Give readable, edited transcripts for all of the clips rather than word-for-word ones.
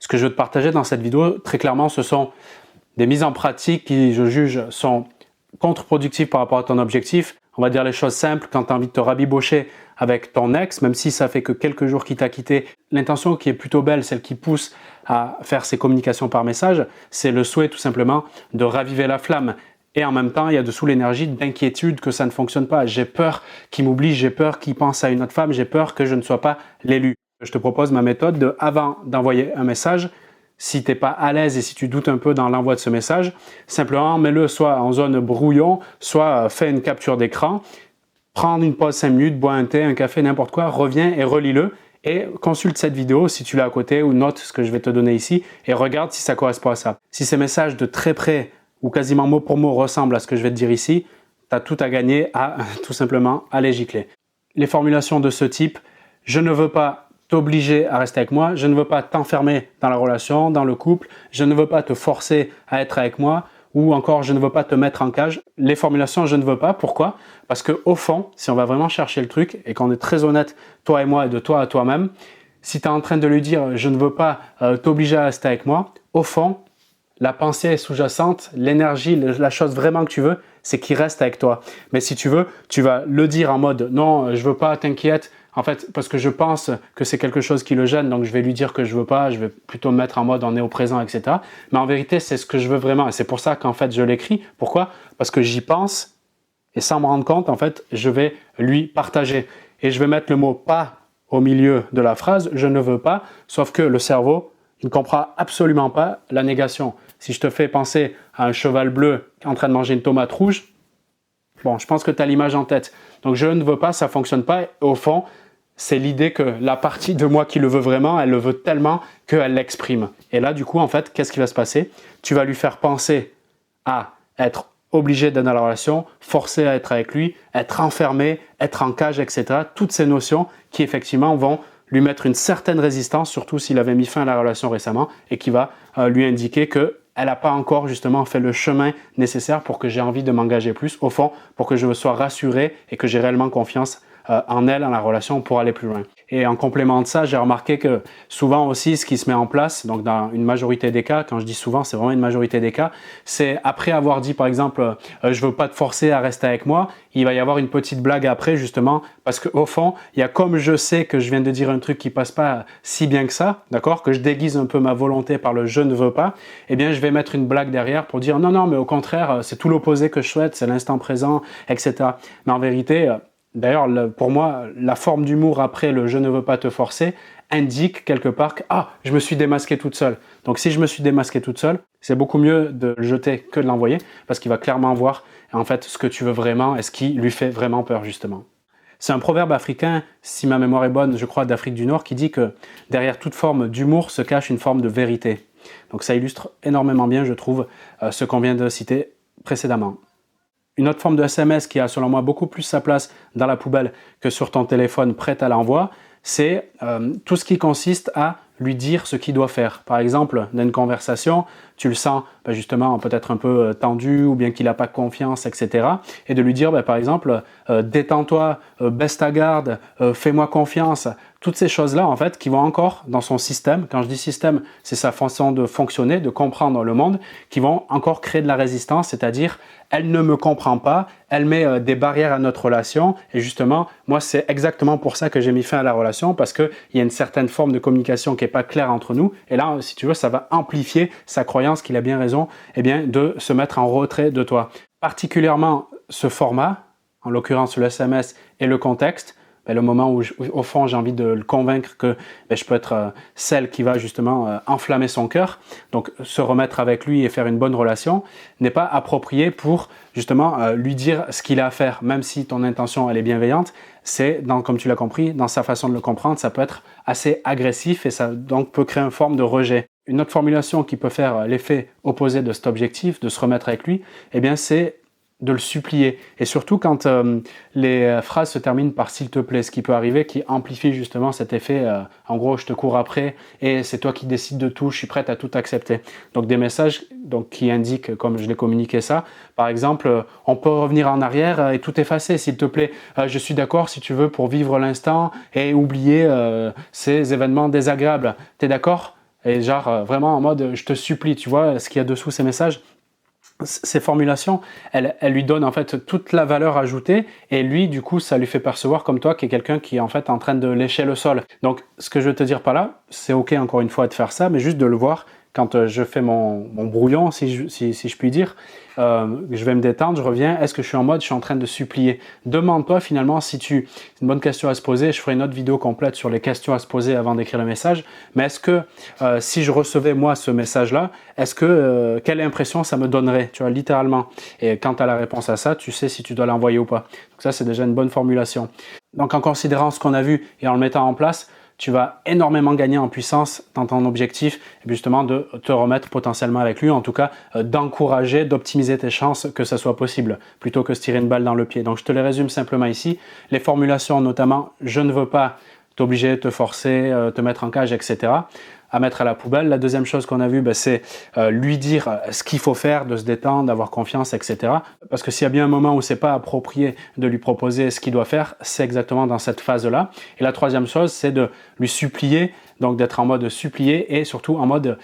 Ce que je veux te partager dans cette vidéo, très clairement, ce sont des mises en pratique qui, je juge, sont contre-productives par rapport à ton objectif. On va dire les choses simples, quand tu as envie de te rabibocher avec ton ex, même si ça fait que quelques jours qu'il t'a quitté, l'intention qui est plutôt belle, celle qui pousse à faire ces communications par message, c'est le souhait tout simplement de raviver la flamme. Et en même temps, il y a dessous l'énergie d'inquiétude que ça ne fonctionne pas. J'ai peur qu'il m'oublie, j'ai peur qu'il pense à une autre femme, j'ai peur que je ne sois pas l'élu. Je te propose ma méthode de, avant d'envoyer un message, si tu n'es pas à l'aise et si tu doutes un peu dans l'envoi de ce message, simplement mets-le soit en zone brouillon, soit fais une capture d'écran, prends une pause 5 minutes, bois un thé, un café, n'importe quoi, reviens et relis-le et consulte cette vidéo si tu l'as à côté ou note ce que je vais te donner ici et regarde si ça correspond à ça. Si ces messages de très près ou quasiment mot pour mot ressemblent à ce que je vais te dire ici, tu as tout à gagner à tout simplement aller gicler. Les formulations de ce type, je ne veux pas t'obliger à rester avec moi, je ne veux pas t'enfermer dans la relation, dans le couple, je ne veux pas te forcer à être avec moi ou encore je ne veux pas te mettre en cage. Les formulations je ne veux pas, pourquoi? Parce qu'au fond, si on va vraiment chercher le truc et qu'on est très honnête, toi et moi et de toi à toi-même, si tu es en train de lui dire je ne veux pas t'obliger à rester avec moi, au fond, la pensée sous-jacente, l'énergie, la chose vraiment que tu veux, c'est qu'il reste avec toi. Mais si tu veux, tu vas le dire en mode non, je veux pas, t'inquiète. En fait, parce que je pense que c'est quelque chose qui le gêne, donc je vais lui dire que je veux pas, je vais plutôt me mettre en mode on est au présent, etc. Mais en vérité, c'est ce que je veux vraiment. Et c'est pour ça qu'en fait, je l'écris. Pourquoi? Parce que j'y pense et sans me rendre compte, en fait, je vais lui partager. Et je vais mettre le mot pas au milieu de la phrase, je ne veux pas, sauf que le cerveau, il ne comprend absolument pas la négation. Si je te fais penser à un cheval bleu en train de manger une tomate rouge, bon, je pense que tu as l'image en tête. Donc, je ne veux pas, ça ne fonctionne pas. Et au fond, c'est l'idée que la partie de moi qui le veut vraiment, elle le veut tellement qu'elle l'exprime. Et là, du coup, en fait, qu'est-ce qui va se passer? Tu vas lui faire penser à être obligé d'être dans la relation, forcé à être avec lui, être enfermé, être en cage, etc. Toutes ces notions qui, effectivement, vont lui mettre une certaine résistance, surtout s'il avait mis fin à la relation récemment, et qui va lui indiquer qu'elle n'a pas encore justement fait le chemin nécessaire pour que j'ai envie de m'engager plus, au fond, pour que je me sois rassuré et que j'ai réellement confiance en elle, en la relation, pour aller plus loin. Et en complément de ça, j'ai remarqué que souvent aussi, ce qui se met en place, donc dans une majorité des cas, quand je dis souvent, c'est vraiment une majorité des cas, c'est après avoir dit par exemple « je veux pas te forcer à rester avec moi », il va y avoir une petite blague après justement, parce qu'au fond, il y a comme je sais que je viens de dire un truc qui passe pas si bien que ça, d'accord, que je déguise un peu ma volonté par le « je ne veux pas », eh bien je vais mettre une blague derrière pour dire « non, non, mais au contraire, c'est tout l'opposé que je souhaite, c'est l'instant présent, etc. » Mais en vérité, d'ailleurs, pour moi, la forme d'humour après le « je ne veux pas te forcer » indique quelque part que « ah, je me suis démasqué toute seule ». Donc si je me suis démasqué toute seule, c'est beaucoup mieux de le jeter que de l'envoyer parce qu'il va clairement voir en fait ce que tu veux vraiment et ce qui lui fait vraiment peur justement. C'est un proverbe africain, si ma mémoire est bonne, je crois d'Afrique du Nord, qui dit que derrière toute forme d'humour se cache une forme de vérité. Donc ça illustre énormément bien, je trouve, ce qu'on vient de citer précédemment. Une autre forme de SMS qui a selon moi beaucoup plus sa place dans la poubelle que sur ton téléphone prêt à l'envoi, c'est tout ce qui consiste à lui dire ce qu'il doit faire. Par exemple, dans une conversation, tu le sens justement peut-être un peu tendu ou bien qu'il n'a pas confiance, etc. Et de lui dire par exemple, détends-toi, baisse ta garde, fais-moi confiance. Toutes ces choses-là en fait qui vont encore dans son système, quand je dis système, c'est sa façon de fonctionner, de comprendre le monde, qui vont encore créer de la résistance, c'est-à-dire elle ne me comprend pas, elle met des barrières à notre relation et justement, moi c'est exactement pour ça que j'ai mis fin à la relation parce qu'il y a une certaine forme de communication qui n'est pas claire entre nous et là, si tu veux, ça va amplifier sa croyance qu'il a bien raison de se mettre en retrait de toi. Particulièrement ce format, en l'occurrence le SMS et le contexte, le moment où au fond j'ai envie de le convaincre que je peux être celle qui va justement enflammer son cœur, donc se remettre avec lui et faire une bonne relation, n'est pas approprié pour justement lui dire ce qu'il a à faire, même si ton intention elle est bienveillante, c'est, comme tu l'as compris, dans sa façon de le comprendre, ça peut être assez agressif et ça donc peut créer une forme de rejet. Une autre formulation qui peut faire l'effet opposé de cet objectif, de se remettre avec lui, c'est de le supplier. Et surtout quand les phrases se terminent par « s'il te plaît », ce qui peut arriver, qui amplifie justement cet effet en gros, je te cours après et c'est toi qui décides de tout, je suis prête à tout accepter. Donc des messages qui indiquent, comme je l'ai communiqué ça, par exemple, on peut revenir en arrière et tout effacer, s'il te plaît. Je suis d'accord si tu veux pour vivre l'instant et oublier ces événements désagréables. T'es d'accord ? et genre vraiment en mode je te supplie, tu vois ce qu'il y a dessous ces messages. Ces formulations, elles lui donnent en fait toute la valeur ajoutée et lui, du coup, ça lui fait percevoir comme toi qui est quelqu'un qui est en fait en train de lécher le sol. Donc, ce que je veux te dire par là, c'est ok encore une fois de faire ça, mais juste de le voir quand je fais mon brouillon, si je puis dire, je vais me détendre, je reviens, est-ce que je suis en mode, je suis en train de supplier? Demande-toi finalement si c'est une bonne question à se poser, je ferai une autre vidéo complète sur les questions à se poser avant d'écrire le message, mais est-ce que si je recevais moi ce message-là, est-ce que, quelle impression ça me donnerait, tu vois, littéralement? Et quand tu as la réponse à ça, tu sais si tu dois l'envoyer ou pas. Donc ça, c'est déjà une bonne formulation. Donc en considérant ce qu'on a vu et en le mettant en place, tu vas énormément gagner en puissance dans ton objectif, et justement de te remettre potentiellement avec lui, en tout cas d'encourager, d'optimiser tes chances que ça soit possible, plutôt que se tirer une balle dans le pied. Donc je te les résume simplement ici. Les formulations notamment, je ne veux pas t'obliger, te forcer, te mettre en cage, etc. à mettre à la poubelle. La deuxième chose qu'on a vue, c'est lui dire ce qu'il faut faire, de se détendre, d'avoir confiance, etc. Parce que s'il y a bien un moment où c'est pas approprié de lui proposer ce qu'il doit faire, c'est exactement dans cette phase-là. Et la troisième chose, c'est de lui supplier, donc d'être en mode supplier et surtout en mode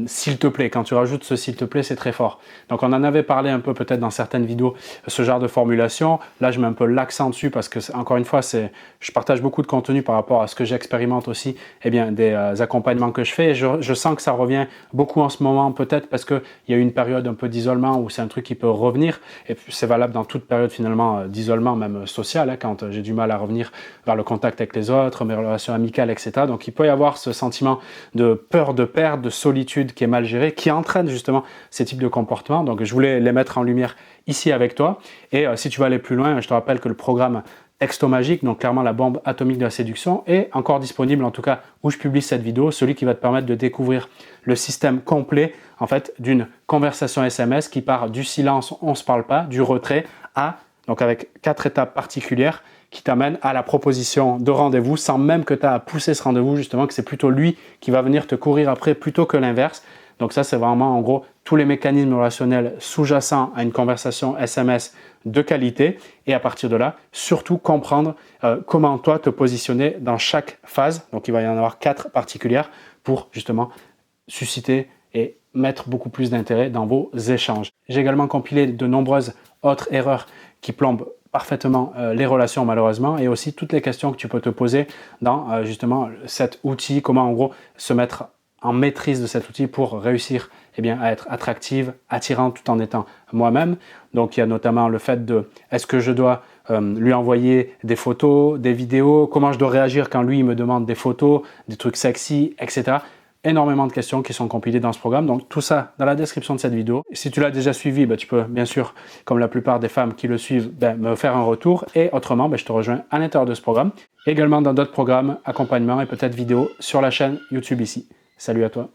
s'il te plaît. Quand tu rajoutes ce s'il te plaît, c'est très fort. Donc on en avait parlé un peu peut-être dans certaines vidéos, ce genre de formulation. Là, je mets un peu l'accent dessus parce que encore une fois, je partage beaucoup de contenu par rapport à ce que j'expérimente aussi, des accompagnements que je fais. Et je sens que ça revient beaucoup en ce moment, peut-être parce qu'il y a eu une période un peu d'isolement où c'est un truc qui peut revenir. Et c'est valable dans toute période finalement d'isolement, même social, hein, quand j'ai du mal à revenir vers le contact avec les autres, mes relations amicales, etc. Donc il peut y avoir ce sentiment de peur de perdre, de solitude qui est mal géré, qui entraîne justement ces types de comportements. Donc je voulais les mettre en lumière ici avec toi. Et si tu veux aller plus loin, je te rappelle que le programme Texto Magique, donc clairement la bombe atomique de la séduction, est encore disponible, en tout cas où je publie cette vidéo, celui qui va te permettre de découvrir le système complet en fait d'une conversation SMS qui part du silence, on ne se parle pas, du retrait à, donc avec 4 étapes particulières qui t'amènent à la proposition de rendez-vous sans même que tu as à pousser ce rendez-vous, justement que c'est plutôt lui qui va venir te courir après plutôt que l'inverse. Donc ça, c'est vraiment en gros tous les mécanismes relationnels sous-jacents à une conversation SMS de qualité et à partir de là, surtout comprendre comment toi te positionner dans chaque phase. Donc il va y en avoir 4 particulières pour justement susciter et mettre beaucoup plus d'intérêt dans vos échanges. J'ai également compilé de nombreuses autres erreurs qui plombent parfaitement les relations malheureusement et aussi toutes les questions que tu peux te poser dans justement cet outil, comment en gros se mettre en maîtrise de cet outil pour réussir à être attractive, attirante tout en étant moi-même. Donc il y a notamment le fait de est-ce que je dois lui envoyer des photos, des vidéos, comment je dois réagir quand lui il me demande des photos, des trucs sexy, etc. Énormément de questions qui sont compilées dans ce programme. Donc tout ça dans la description de cette vidéo. Si tu l'as déjà suivi, tu peux bien sûr, comme la plupart des femmes qui le suivent, me faire un retour. Et autrement, je te rejoins à l'intérieur de ce programme. Également dans d'autres programmes, accompagnement et peut-être vidéos sur la chaîne YouTube ici. Salut à toi.